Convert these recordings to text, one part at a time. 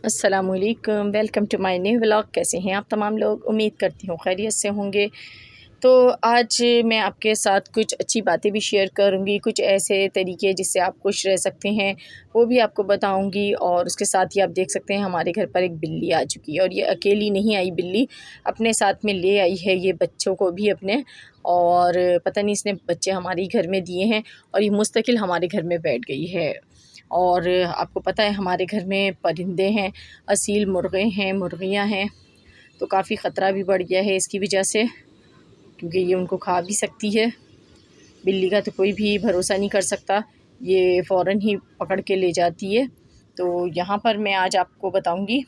अस्सलामुअलैकुम, welcome to my new vlog. कैसे हैं आप तमाम लोग? उम्मीद करती हूँ खैरियत से होंगे। तो आज मैं आपके साथ कुछ अच्छी बातें भी शेयर करूँगी, कुछ ऐसे तरीके जिससे आप खुश रह सकते हैं वो भी आपको बताऊँगी। और उसके साथ ही आप देख सकते हैं हमारे घर पर एक बिल्ली आ चुकी है, और ये अकेली नहीं आई बिल्ली, अपने साथ में ले आई है ये बच्चों को भी अपने। और पता नहीं इसने बच्चे हमारे ही घर में दिए हैं और ये मुस्तकिल हमारे घर में बैठ गई है। और आपको पता है हमारे घर में परिंदे हैं, असील मुर्गे हैं, मुर्गियां हैं, तो काफ़ी ख़तरा भी बढ़ गया है इसकी वजह से, क्योंकि ये उनको खा भी सकती है। बिल्ली का तो कोई भी भरोसा नहीं कर सकता, ये फ़ौरन ही पकड़ के ले जाती है। तो यहाँ पर मैं आज आपको बताऊँगी,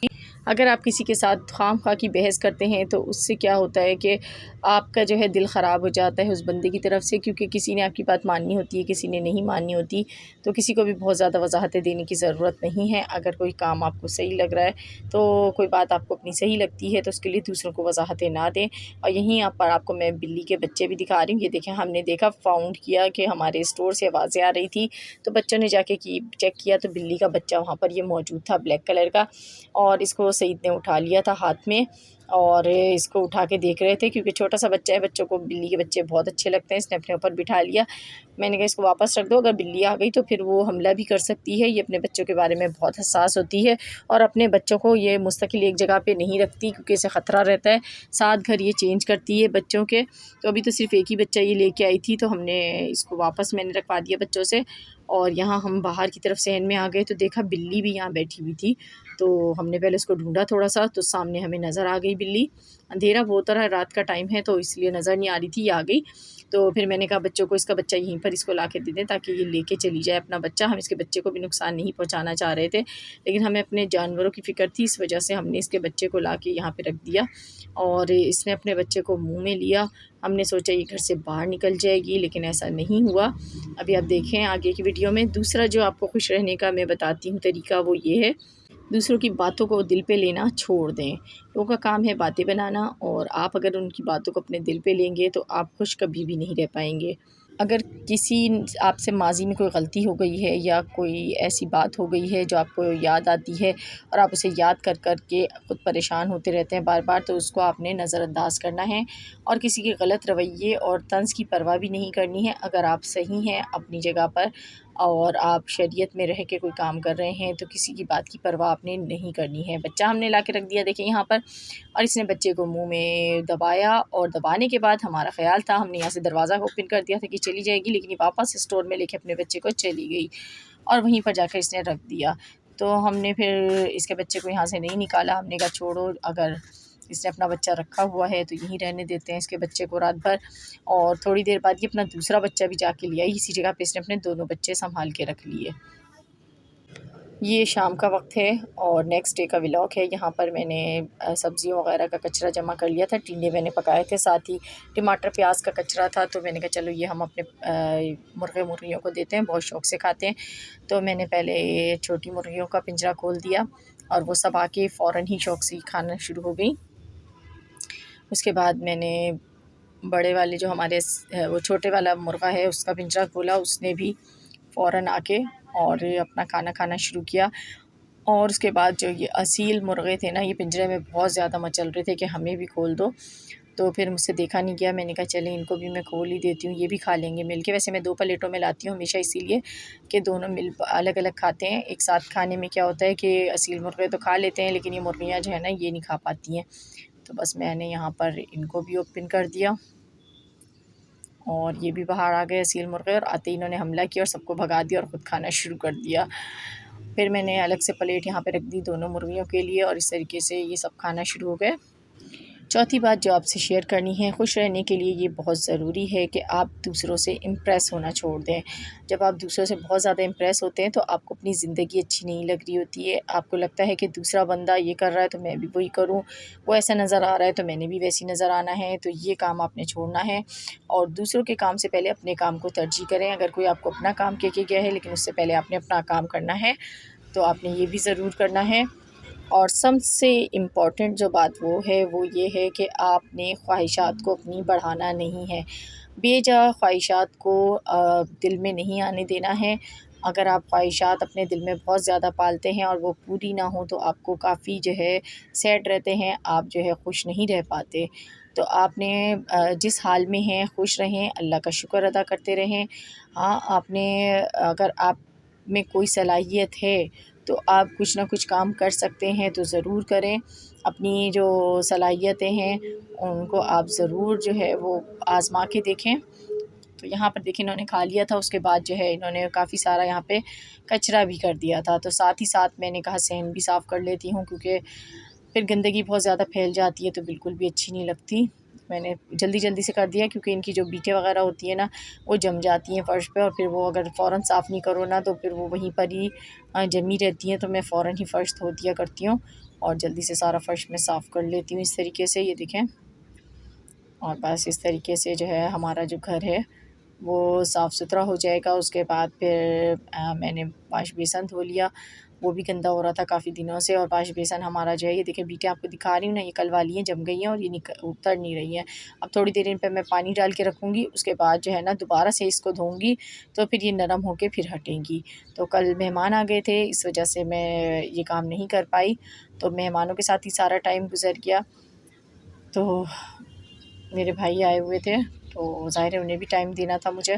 अगर आप किसी के साथ खामखा की बहस करते हैं तो उससे क्या होता है कि आपका जो है दिल ख़राब हो जाता है उस बंदे की तरफ से, क्योंकि किसी ने आपकी बात माननी होती है, किसी ने नहीं माननी होती। तो किसी को भी बहुत ज़्यादा वजाहतें देने की ज़रूरत नहीं है। अगर कोई काम आपको सही लग रहा है, तो कोई बात आपको अपनी सही लगती है, तो उसके लिए दूसरों को वजाहतें ना दें। और यहीं यहाँ पर आपको मैं बिल्ली के बच्चे भी दिखा रही हूँ। ये देखें, हमने देखा, फाउंड किया कि हमारे स्टोर से आवाज़ें आ रही थी, तो बच्चों ने जाके चेक किया तो बिल्ली का बच्चा वहाँ पर ये मौजूद था, ब्लैक कलर का। और इसको सईद ने उठा लिया था हाथ में, और इसको उठा के देख रहे थे, क्योंकि छोटा सा बच्चा है, बच्चों को बिल्ली के बच्चे बहुत अच्छे लगते हैं। इसने अपने ऊपर बिठा लिया। मैंने कहा इसको वापस रख दो, अगर बिल्ली आ गई तो फिर वो हमला भी कर सकती है। ये अपने बच्चों के बारे में बहुत हसास होती है, और अपने बच्चों को ये मुस्तकिल एक जगह पे नहीं रखती, क्योंकि इसे ख़तरा रहता है। 7 घर ये चेंज करती है बच्चों के। तो अभी तो सिर्फ़ एक ही बच्चा ये लेके आई थी, तो हमने इसको वापस मैंने रखवा दिया बच्चों से। और यहाँ हम बाहर की तरफ सहन में आ गए तो देखा बिल्ली भी यहाँ बैठी हुई थी। तो हमने पहले उसको ढूंढा थोड़ा सा, तो सामने हमें नज़र आ गई बिल्ली। अंधेरा बहुत रहा, रात का टाइम है, तो इसलिए नज़र नहीं आ रही थी, ये आ गई। तो फिर मैंने कहा बच्चों को, इसका बच्चा यहीं पर इसको ला के दे दें ताकि ये लेके चली जाए अपना बच्चा। हम इसके बच्चे को भी नुकसान नहीं पहुंचाना चाह रहे थे, लेकिन हमें अपने जानवरों की फ़िक्र थी, इस वजह से हमने इसके बच्चे को ला के यहाँ पे रख दिया। और इसने अपने बच्चे को मुंह में लिया। हमने सोचा ये घर से बाहर निकल जाएगी, लेकिन ऐसा नहीं हुआ। अभी आप देखें आगे की वीडियो में। दूसरा जो आपको खुश रहने का मैं बताती हूँ तरीका, वो ये है, दूसरों की बातों को दिल पे लेना छोड़ दें। लोगों का काम है बातें बनाना, और आप अगर उनकी बातों को अपने दिल पे लेंगे तो आप खुश कभी भी नहीं रह पाएंगे। अगर किसी आपसे माज़ी में कोई गलती हो गई है, या कोई ऐसी बात हो गई है जो आपको याद आती है, और आप उसे याद कर कर के खुद परेशान होते रहते हैं बार बार, तो उसको आपने नज़रअंदाज करना है। और किसी के गलत रवैये और तंज़ की परवाह भी नहीं करनी है। अगर आप सही हैं अपनी जगह पर, और आप शरीयत में रह के कोई काम कर रहे हैं, तो किसी की बात की परवाह आपने नहीं करनी है। बच्चा हमने ला के रख दिया, देखिए यहाँ पर, और इसने बच्चे को मुंह में दबाया। और दबाने के बाद हमारा ख़्याल था, हमने यहाँ से दरवाज़ा ओपन कर दिया था कि चली जाएगी, लेकिन ये वापस स्टोर में लेके अपने बच्चे को चली गई, और वहीं पर जाकर इसने रख दिया। तो हमने फिर इसके बच्चे को यहाँ से नहीं निकाला। हमने कहा छोड़ो, अगर इसने अपना बच्चा रखा हुआ है तो यहीं रहने देते हैं इसके बच्चे को रात भर। और थोड़ी देर बाद ये अपना दूसरा बच्चा भी जाके लिया, इसी जगह पे इसने अपने दोनों बच्चे संभाल के रख लिए। ये शाम का वक्त है और नेक्स्ट डे का व्लॉग है। यहाँ पर मैंने सब्ज़ियों वगैरह का कचरा जमा कर लिया था, टिंडे मैंने पकाए थे, साथ ही टमाटर प्याज का कचरा था। तो मैंने कहा चलो ये हम अपने मुर्गे मुर्गियों को देते हैं, बहुत शौक़ से खाते हैं। तो मैंने पहले छोटी मुर्गियों का पिंजरा खोल दिया, और वो सब आके फ़ौरन ही शौक़ से खाना शुरू हो गई। उसके बाद मैंने बड़े वाले जो हमारे वो छोटे वाला मुर्गा है उसका पिंजरा खोला, उसने भी फ़ौरन आके और अपना खाना खाना शुरू किया। और उसके बाद जो ये असील मुर्गे थे ना, ये पिंजरे में बहुत ज़्यादा मचल रहे थे कि हमें भी खोल दो। तो फिर मुझसे देखा नहीं गया, मैंने कहा चलें इनको भी मैं खोल ही देती हूँ, ये भी खा लेंगे मिल के। वैसे मैं 2 प्लेटों में लाती हूँ हमेशा, इसीलिए कि दोनों मिल अलग अलग खाते हैं। एक साथ खाने में क्या होता है कि असील मुर्गे तो खा लेते हैं, लेकिन ये मुर्गियाँ जो है ना, ये नहीं खा पाती हैं। तो बस मैंने यहाँ पर इनको भी ओपन कर दिया, और ये भी बाहर आ गए असील मुर्गे, और आते ही इन्होंने हमला किया और सबको भगा दिया और ख़ुद खाना शुरू कर दिया। फिर मैंने अलग से प्लेट यहाँ पे रख दी दोनों मुर्गियों के लिए, और इस तरीके से ये सब खाना शुरू हो गए। चौथी बात जो आपसे शेयर करनी है, खुश रहने के लिए ये बहुत ज़रूरी है कि आप दूसरों से इम्प्रेस होना छोड़ दें। जब आप दूसरों से बहुत ज़्यादा इम्प्रेस होते हैं तो आपको अपनी ज़िंदगी अच्छी नहीं लग रही होती है। आपको लगता है कि दूसरा बंदा ये कर रहा है तो मैं भी वही करूँ, वो ऐसा नज़र आ रहा है तो मैंने भी वैसी नज़र आना है। तो ये काम आपने छोड़ना है, और दूसरों के काम से पहले अपने काम को तरजीह करें। अगर कोई आपको अपना काम कह के गया है, लेकिन उससे पहले आपने अपना काम करना है, तो आपने ये भी ज़रूर करना है। और सबसे इम्पॉर्टेंट जो बात वो ये है कि आपने ख्वाहिशात को अपनी बढ़ाना नहीं है। बेजा ख्वाहिशात को दिल में नहीं आने देना है। अगर आप ख्वाहिशात अपने दिल में बहुत ज़्यादा पालते हैं और वो पूरी ना हो तो आपको काफ़ी जो है सैड रहते हैं, आप जो है खुश नहीं रह पाते। तो आपने जिस हाल में हैं खुश रहें, अल्लाह का शुक्र अदा करते रहें। हाँ, आपने अगर आप में कोई सलाहियत है तो आप कुछ ना कुछ काम कर सकते हैं तो ज़रूर करें। अपनी जो सलाहियतें हैं उनको आप ज़रूर जो है वो आज़मा के देखें। तो यहाँ पर देखिए इन्होंने खा लिया था, उसके बाद जो है इन्होंने काफ़ी सारा यहाँ पे कचरा भी कर दिया था। तो साथ ही साथ मैंने कहा सहन भी साफ़ कर लेती हूँ, क्योंकि फिर गंदगी बहुत ज़्यादा फैल जाती है तो बिल्कुल भी अच्छी नहीं लगती। मैंने जल्दी जल्दी से कर दिया, क्योंकि इनकी जो बीटें वगैरह होती हैं ना वो जम जाती हैं फ़र्श पे, और फिर वो अगर फ़ौरन साफ़ नहीं करो ना तो फिर वो वहीं पर ही जमी रहती हैं। तो मैं फ़ौरन ही फ़र्श धो दिया करती हूँ और जल्दी से सारा फ़र्श मैं साफ़ कर लेती हूँ इस तरीके से, ये देखें। और बस इस तरीके से जो है हमारा जो घर है वो साफ़ सुथरा हो जाएगा। उसके बाद फिर मैंने वाश बेसन धो लिया, वो भी गंदा हो रहा था काफ़ी दिनों से। और वाश बेसन हमारा जो है, ये देखिए बीटें आपको दिखा रही हूँ ना, ये कल वाली हैं, जम गई हैं और ये उतर नहीं रही हैं। अब थोड़ी देर इन पे मैं पानी डाल के रखूँगी, उसके बाद जो है ना दोबारा से इसको धोऊँगी तो फिर ये नरम होके फिर हटेंगी। तो कल मेहमान आ गए थे, इस वजह से मैं ये काम नहीं कर पाई, तो मेहमानों के साथ ही सारा टाइम गुज़र गया। तो मेरे भाई आए हुए थे तो ज़ाहिर है उन्हें भी टाइम देना था मुझे।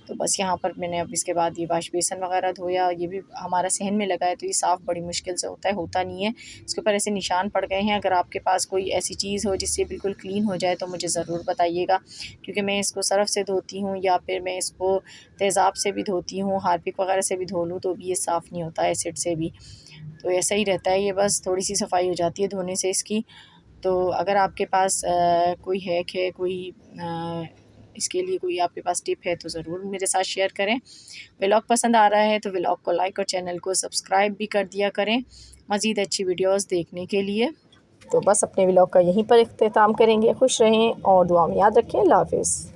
तो बस यहाँ पर मैंने अब इसके बाद ये वाश बेसन वगैरह धोया। ये भी हमारा सहन में लगा है तो ये साफ़ बड़ी मुश्किल से होता है, होता नहीं है। इसके ऊपर ऐसे निशान पड़ गए हैं। अगर आपके पास कोई ऐसी चीज़ हो जिससे बिल्कुल क्लीन हो जाए तो मुझे ज़रूर बताइएगा, क्योंकि मैं इसको सर्फ़ से धोती हूँ या फिर मैं इसको तेज़ाब से भी धोती हूँ, हार्पिक वगैरह से भी धो लूँ तो भी ये साफ़ नहीं होता, एसिड से भी। तो ऐसा ही रहता है, ये बस थोड़ी-सी सफाई हो जाती है धोने से इसकी। तो अगर आपके पास कोई हैक है, कोई इसके लिए कोई आपके पास टिप है तो ज़रूर मेरे साथ शेयर करें। व्लॉग पसंद आ रहा है तो व्लॉग को लाइक और चैनल को सब्सक्राइब भी कर दिया करें मज़ीद अच्छी वीडियोस देखने के लिए। तो बस अपने व्लॉग का यहीं पर इख्तिताम करेंगे। खुश रहें और दुआ में याद रखें। अल्लाह हाफ़िज़।